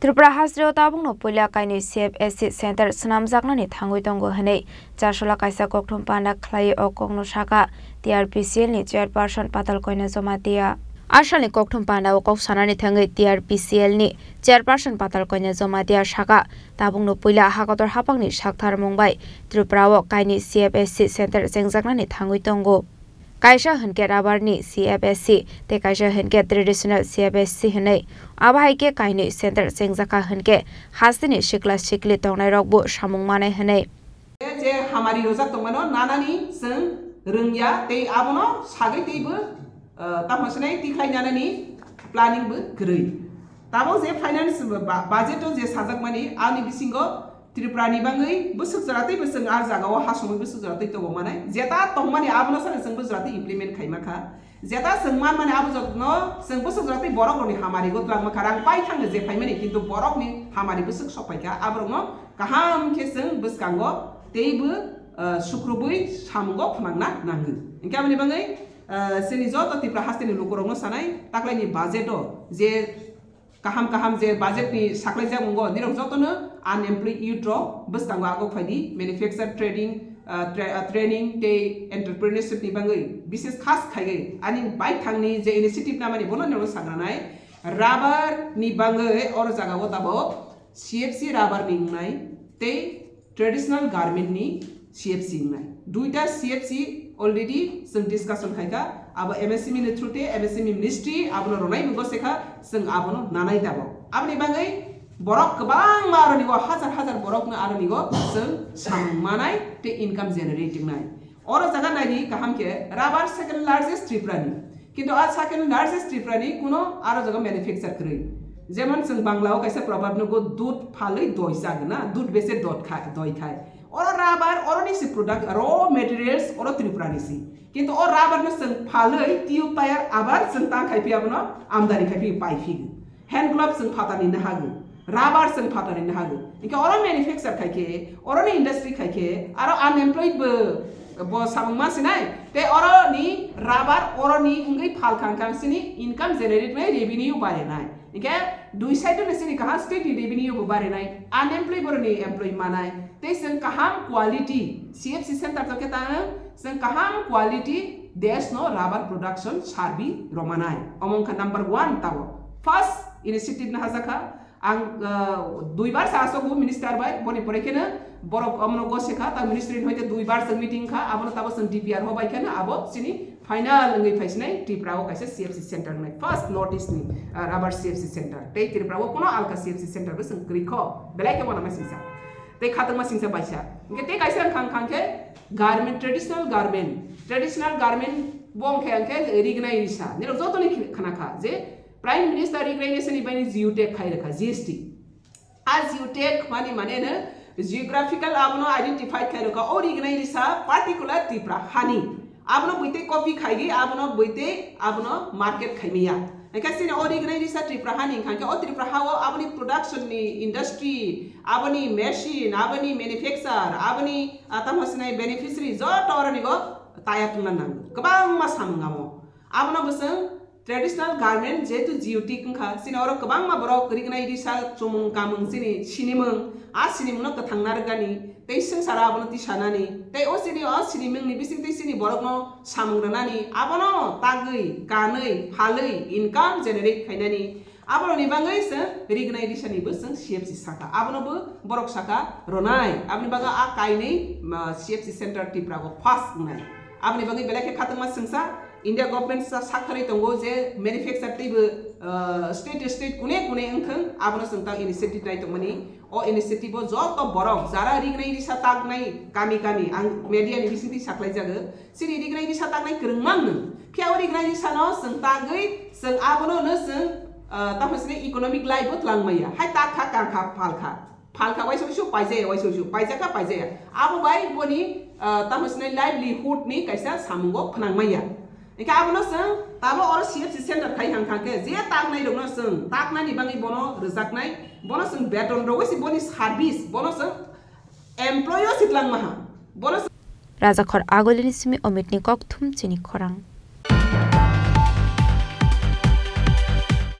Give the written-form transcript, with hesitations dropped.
Tripura Hasrio tabung no pulia kaini CFSC Center senamjaknani thangui tongo hanei Chasola kaisa kokthum panda khlai okong no saka TRPCL ni chairperson patal koina jomatia Ashalni kokthum panda okok sanani thangai TRPCL ni chairperson patal koina jomatia saka tabung no pulia hakotor hapangni sakthar mungbai Tripura o kaini CFSC Center jengjaknani thangui tongo Kaisa Henke Rabarni CFSC te Kaisa Henke Traditional CFSC Henei Abahaike Kaini Center Sengjaka Henke Hasini Shikla Shikli Tongnai Rokbu Samung Manai Henei जे हमारी रोजा तो मनो नानानी संग रंगिया ते आबनो सागै तेबो तामसनै तिखाय नानानी planning बो गरै ताबो जे finance budget जे साजक मानि आनि बिसिंगो त्रिपुरानि बाङै बोसोर जरातै बोसोर आ जागाव हासङै बोसोर जरातै तो माने जेता तंमानि आबनो साने संग बोसोर जरातै इमप्लिमेन्ट खायमाखा जेता संमान माने आबो जनो संग बोसोर जरातै बरकनि हामारि गो द्लांग माखा रां पाइ थाङो जे फाइमानि किन्तु बरकनि हामारि बोसोर सपायका आब्रङो काहाम केसं बोसकांगो तेबो सुक्रबुइ सामगो फनांना नाङो इनका माने बाङै सेनि जत त्रिपुरा हास्तेनि लोकरंनो सानाय ताक्लायनि बाजेटो जे kaham je budget ni saklai ja mungo nirok jotono unemployed youth ro boskango ago phaidi manufacture training te entrepreneurship ni bangai bises khas khaigai ani bai thangni je initiative na mani bono nero sagranai rubber ni bangai or jaga go tabo CFC rubber ni ngai te traditional garment ni CFC ngai duita CFC already some discussion khaika abo MSME ni through te MSME ministry abono ronai mugo sekha sing abono nanai dabo abni bangai borok kebang maroni go hazar borok na aroni go sing sammanai te income generating nai oro jaga nai ni kaham ke rubber second largest tripura ni kintu a second largest tripura ni kuno aro jaga manufacture krai যেমন sing বাংলাও কাইসা প্রভাব নগো দুধ ফালই দই জাগ না দুধ বেসে দই খায় और राबार और निसी प्रोडक्ट रॉ मटेरियल्स और त्रिपुरा निसी किंतु और राबार न संग फालई टियूब टायर आबार संग ता खाइपि आबनो आमदानी खाइपि पाइफि हैंड ग्लव संग फातानि न हागु राबार संग फातानि न हागु इनका और मैन्युफैक्चर खाइके और नि इंडस्ट्री खाइके आरो अनएम्प्लॉयड बो साममा सिनाय ते और नि राबार और नि उंगै फाल खांखांसिनि इनकम जनरेट में रेवेन्यू बारेनाय इनका दुई साइड ने सिनि कहा स्टेट रेवेन्यू बो बारेनाय अनएम्प्लॉयड बरनि एम्प्लॉय मानाय ते संग कहां क्वालिटी CFC सेंटर तो केता संग कहां क्वालिटी देश नो रबर प्रोडक्शन सार्बी रोमानाय अमंका नंबर 1 ताव फर्स्ट इनिशिएटिव न हाजाखा आं दुई बार सासो गो मिनिस्टर बाय बने परेकेना बरक अमनो गोसेखा ता मिनिस्ट्री होइते दुई बार संग मीटिंग खा आबो ताबो संग DPR हो बाय केना आबो सिनि फाइनल ngै फाइसनै त्रिपुरा ओ काइसे CFC सेंटर नै फर्स्ट नोटिस नि रबर CFC सेंटर ते त्रिपुरा ओ कोनो आलका CFC सेंटर बे संग क्रिखो बेलाय के बना मसिसा ते खातंग मसिंसा बायसा इनके ते काइसे खां के गारमेंट ट्रेडिशनल गारमेंट बोंग के अंके रिगनाइ रिसा नेरो जतोनि खानाखा जे प्राइम मिनिस्टर रिगनाइजेशन बायनि जियोटेक खाइ रखा GST आ जियोटेक माने न जियोग्राफिकल आबनो आइडेंटिफाइड खाइ रखा और रिगनाइ रिसा पार्टिकुलर त्रिपुरा हानि आबनो बइते कॉफी खाइगी आबनो बइते आबनो मार्केट खाइमिया एकासिन ओरिगनाइ रिसा त्रिपुरा हानि खांके ओ त्रिपुरा हाव आबनि प्रोडक्शन नि इंडस्ट्री आबनि मेशिन आबनि मैन्युफैक्चर आबनि आतामसनाय बेनिफिशियरी ज टरनि गो ताया तुंना नांग गोबां मा सामंगामो आबनो बसं ट्रेडिशनल गारमेंट जेतु जियोटी खा सिन और गोबां मा बरक रिगनाइ रिसा चुमुं कामुं सिनिमों आ सिनिमों कथांनार गानि ते संसार आबनो तिसानानि ते ओ सिनिमों नि बिसिं ते सिनि बरकनो सामंग्रानानि आबनो तागै गानै फालै इनकाम जेनेरेट खायनानि आबनो नि बाङै स रिगनाइ रिसानि बो जों CFC साका आबनोबो बरक साका रनाय आबनि बागा आ काइनै CFC सेंटर त्रिपुराको फास्ट नाय आबनि बाङै बेलाके खातंमा संसा इंडिया गवर्नमेंट सा साखरै दंगो जे मैन्युफैक्चर टेबो स्टेट कुने अंथं आबनो संता इनिशिएटिव नाय तमनि ओ इनिशिएटिव ज तो बरक जारा रिगनाइ रिसा तागनाय गामि आं मीडिया नि बिसिंति साखलाय जागो सिरि रिगनाइ रिसा तागनाय गोरोंमां नो फियाव रिगनाइ रिसा न संतागै जों आबनो न जों तामसने इकोनॉमिक लाइफ बो तलांगमैया हाय ताखा काखा फालखा वाइसो पाइजाका पाइजाया आबो बाय बनि तामसने लाइवलीहुड नि कैसा सामंगो फनांगमैया एका आबनो जों ताबो और CFC सेंटर खाइ हांखाके जे तागनाय दंनो जों तागनानि बाङै बनो रोजाकनाय बनो जों बेतन रगैसि बनि सार्भिस बनो जों एमप्लॉय सितलांग माहा बनो राजाखर आगोलिनि सिमि अमितनि ककथुम चिनि खरां